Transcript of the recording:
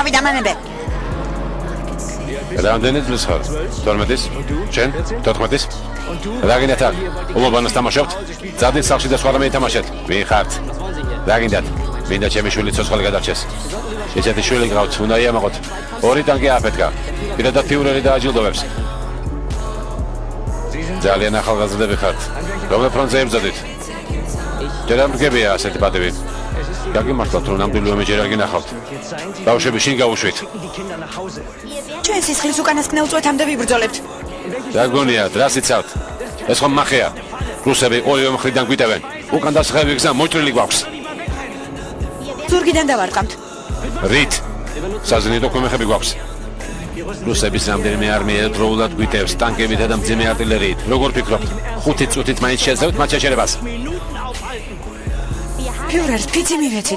გავიდა მანებე. რამდენი წლის ხარ? 12-ის? შენ? 14-ის? რა გინდათ აქ? ულობანას თამაშობთ? ძადით სახლში და სხვა რამე ითამაშეთ? ვინ ხართ? რა გინდათ? მინდა ჩემი შვილი ცოცხალი გადარჩეს. ესეთი შვილი გყავთ, უნდა იამაყოთ. 2 ტანკი აფეთქა. პირადად ფიურერი დააჯილდოვებს. ძალიან ახალგაზრდები ხართ. რომელ ფრონტზე ებრძოდით? ჯერ არ მდგებია ასეთი პატივი. გაგიმართლოთ, რომ ნამდვილი ომი ჯერ არ გინახავთ. ბავშვები შინ გავუშვით. ჩვენ სისხლის უკანასკნელ წვეთამდე ვიბრძოლებთ. რა გონიათ, რა სიცავთ? ეს ხომ მახეა. რუსები ორივე მხრიდან გვიტევენ. უკან დასხევი გზა მოჭრილი გვაქვს. ზურგიდან დავარყამთ. რით? საზნიტო ქვემეხები გვაქვს. რუსების რამდენიმე არმია ერთდროულად გვიტევს ტანკებითა და მძიმე არტილერიით. როგორ ფიქრობთ? 5 წუთით მაინც შეძლევთ მათ შეშერებას? ფიურერს ფიცი მივეცით.